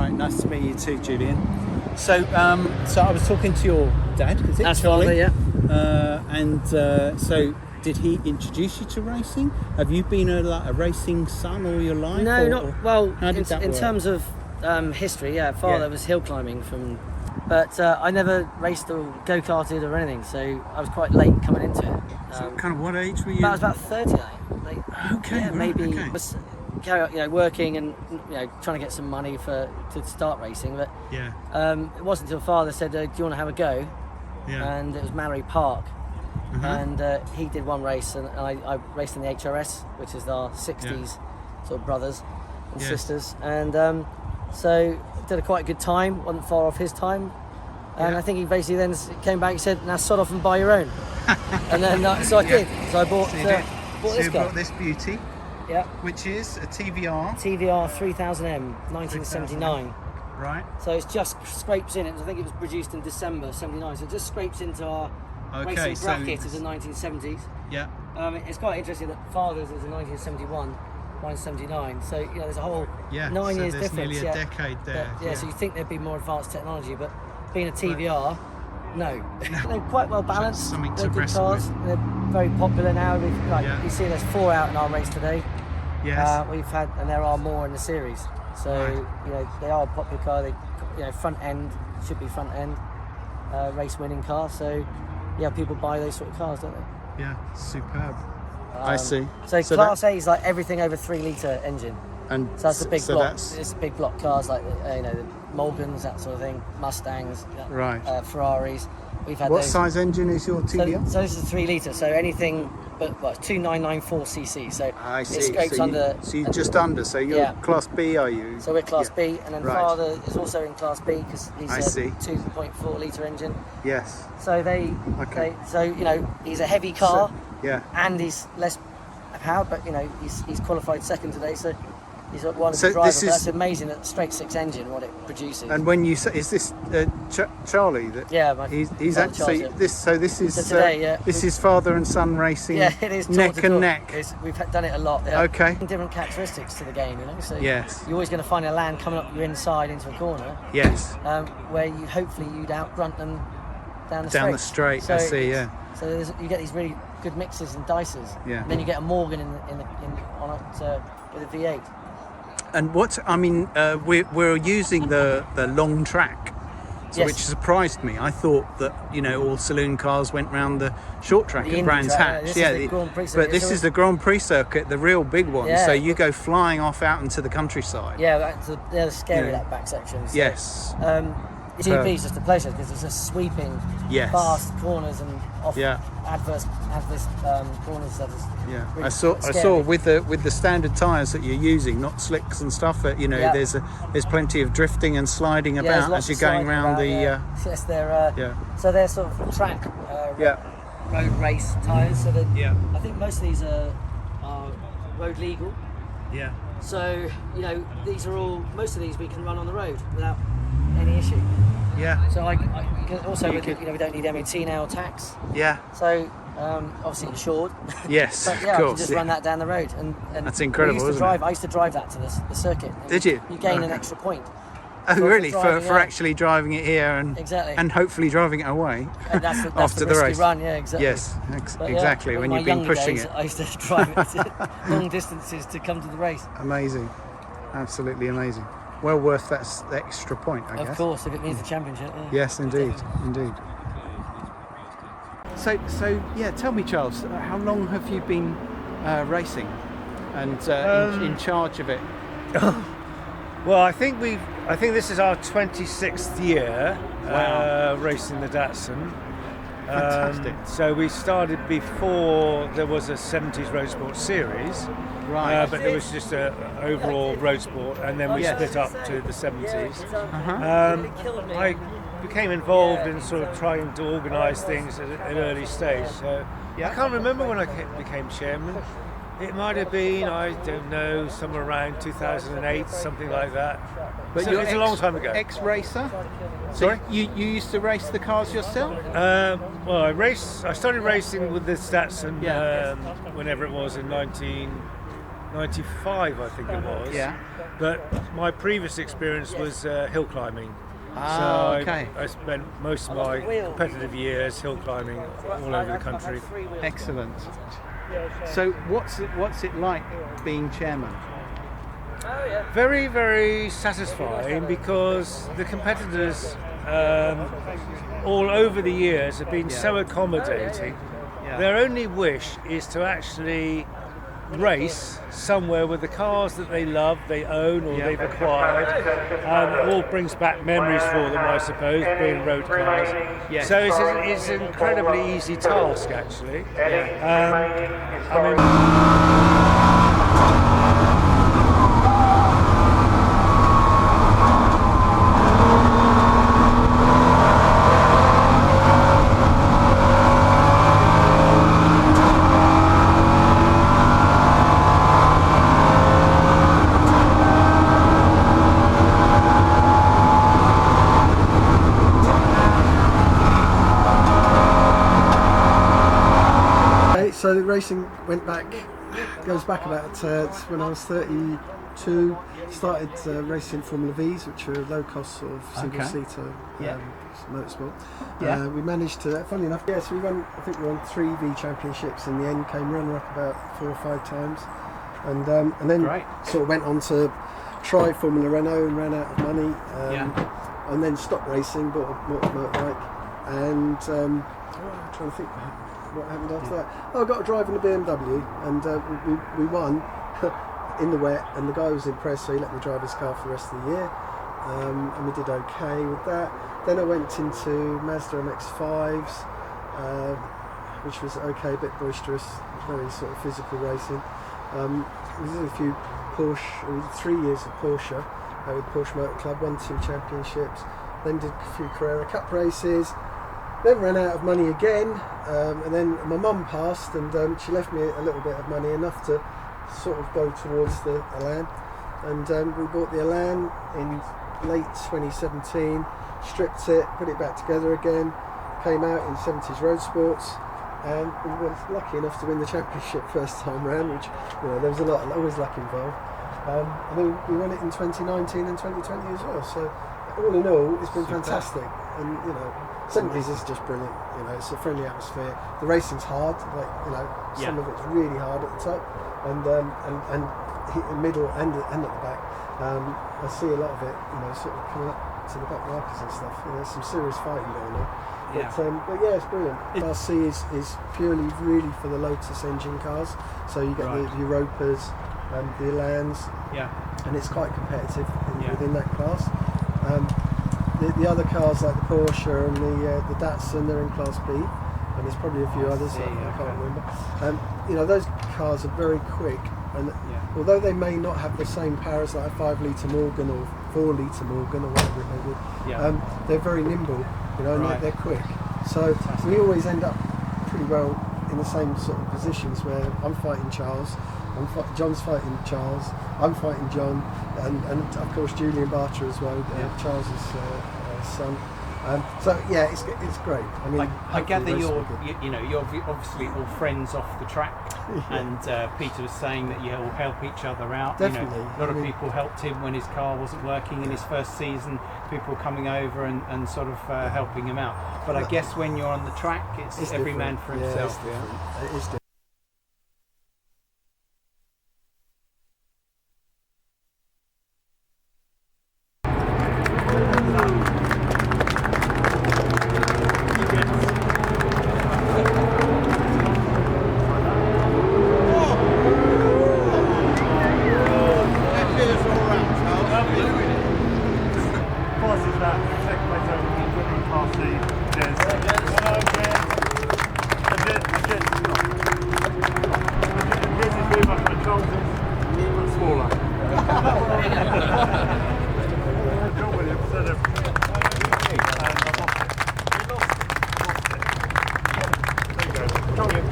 Right, nice to meet you too, Julian. So, so I was talking to your dad, is it? That's Charlie? Father, yeah. So did he introduce you to racing? Have you been a racing son all your life? No, or, not well. How did that in work? terms of history, yeah. Father was hill climbing but I never raced or go-karted or anything, so I was quite late coming into it. So kind of what age were you? I was about 30, I think. Okay, yeah, right, maybe okay. was working and trying to get some money to start racing. But Yeah. it wasn't until Father said, "Do you want to have a go?" Yeah. And it was Mallory Park. Uh-huh. And he did one race, and I raced in the HRS, which is our 60s sort of brothers and sisters, and so did a quite good time, wasn't far off his time, and I think he basically then came back and said, "Now sod off and buy your own." And then so I did. So I bought this you guy. bought this beauty, Yeah, which is a TVR. TVR 3000M 1979. Right. So it just scrapes in it. I think it was produced in December '79. So it just scrapes into our racing bracket as the 1970s. Yeah. It's quite interesting that Father's is in 1971, mine's 79. So there's a whole 9 so years there's difference. nearly a decade there. So you think there'd be more advanced technology, but being a TVR, no. They're quite well balanced. Something to They're good wrestle cars. with. They're very popular now. You see, there's 4 out in our race today. Yes. We've had, and there are more in the series. So they are a popular car. They, front end should be front end race winning car. So people buy those sort of cars, don't they? Yeah, superb. I see. So Class A is like everything over 3 litre engine. And so that's the big so block. It's big block cars like the Morgans, that sort of thing, Mustangs, Right. Ferraris. We've had What those. size engine is your TVR? So this is 3 litre. So anything but 2994 cc. So I see. it scrapes so under. you're just under. So you're Class B, are you? So we're Class B, and then Right. Father is also in Class B because he's I a see. 2.4 litre engine. Yes. So Okay. he's a heavy car, Yeah. and he's less powered, but he's qualified second today, so he's one of So the drivers. this is- That's amazing that straight 6 engine what it produces. And when you say, is this Charlie? That Yeah, he's brother actually Charles, this. So this is today, this is father and son racing. yeah, it is neck door to and door. neck. We've done it a lot. Yeah. Okay. Different characteristics to the game, So Yes. you're always going to find a land coming up your inside into a corner, Yes. where you'd out-grunt them down the straight. Down the straight. So I see. Yeah. So you get these really good mixes and dices. Yeah. And then you get a Morgan on it with a V8. And we're using the long track, so which surprised me. I thought that all saloon cars went round the short track The at Brands Indy track, Hatch. this is the Grand Prix circuit. But this is the Grand Prix circuit, the real big one. Yeah. So you go flying off out into the countryside. Yeah, they're scary, that back section. So, Yes. GP is just a pleasure because it's just sweeping, fast corners and off adverse corners. That is really I saw scary. with the standard tyres that you're using, not slicks and stuff. There's plenty of drifting and sliding there's about lots as you're of going sliding around the. Yes, they're so they're sort of track road race tyres. So I think most of these are road legal. Yeah. So these are most of these we can run on the road without any issue. Yeah. So we don't need MOT now or tax. Yeah. So obviously insured. Yes, but of I course. can just run that down the road, and That's incredible, I isn't it? used to drive that to the circuit. Did you? You gain an Okay. extra point. Oh, really? driving, For actually driving it here and hopefully driving it away And that's after the the risky race. run, yeah, exactly. Yes, But, exactly. in When my you've been younger pushing days, it. I used to drive it long distances to come to the race. Amazing, absolutely amazing. Well worth that extra point, I guess. Of course, if it means the championship. Yeah. Yes, indeed, indeed. So tell me, Charles, how long have you been racing and in charge of it? Well, I think this is our 26th year racing the Datsun. Fantastic. So we started before there was a 70s Roadsports series, Right. but there was just an overall road sport, and then we split up to the 70s. I became involved in sort of trying to organise things at an early stage. So I can't remember when I became chairman. It might have been, I don't know, somewhere around 2008, something like that. But So you're it's a long time ago. Ex-racer? Sorry? You used to race the cars yourself? Well, I started racing with this Datsun whenever it was in 95, I think it was. Yeah. But my previous experience was hill climbing. Ah, So okay. I spent most of my competitive years hill climbing all over the country. Excellent. So what's it like being chairman? Very, very satisfying, because the competitors all over the years have been so accommodating. Yeah. Their only wish is to actually race somewhere with the cars that they love, they own, or they've acquired. It all brings back memories for them, I suppose, being road cars. Yes. So it's an incredibly easy task, actually. So the racing goes back about when I was 32. Started racing Formula Vs, which are low-cost sort of single-seater motorsport. Yeah. We managed to, funny enough, so we won. I think we won 3 V championships in the end. Came runner-up about 4 or 5 times, and then sort of went on to try Formula Renault and ran out of money. And then stopped racing, bought a motorbike, and I'm trying to think what happened after that. I got a drive in a BMW, and we won in the wet, and the guy was impressed, so he let me drive his car for the rest of the year, and we did okay with that. Then I went into Mazda MX-5s, which was okay, a bit boisterous, very sort of physical racing. We did a few Porsche, we did 3 years of Porsche with Porsche Motor Club, won 2 championships, then did a few Carrera Cup races. Then ran out of money again, and then my mum passed, and she left me a little bit of money, enough to sort of go towards the Elan. And we bought the Elan in late 2017, stripped it, put it back together again, came out in 70s Roadsports, and we were lucky enough to win the championship first time round, which, there was always luck involved. And then we won it in 2019 and 2020 as well. So all in all, it's been fantastic, and 70s is just brilliant. It's a friendly atmosphere. The racing's hard, some of it's really hard at the top, and middle and at the back. I see a lot of it, sort of coming up to the back markers and stuff. There's some serious fighting going on. But yeah, it's brilliant. Class C is purely really for the Lotus engine cars. So you get the Europas and the Elans, and it's quite competitive within that class. The other cars like the Porsche and the Datsun, they're in Class B, and there's probably a few others that I can't remember. Those cars are very quick, and although they may not have the same power as like a 5-litre Morgan or 4-litre Morgan or whatever it may be, they're very nimble, and they're quick. So we always end up pretty well in the same sort of positions, where I'm fighting Charles, John's fighting Charles, I'm fighting John, and of course Julian Barter as well, Charles's son. So yeah, it's great. I mean, I gather you're obviously all friends off the track, and Peter was saying that you all help each other out. Definitely. A lot of people helped him when his car wasn't working in his first season. People coming over and sort of helping him out. But I guess when you're on the track, it's every man for himself. It is different.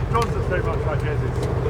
John's very much like Jez's.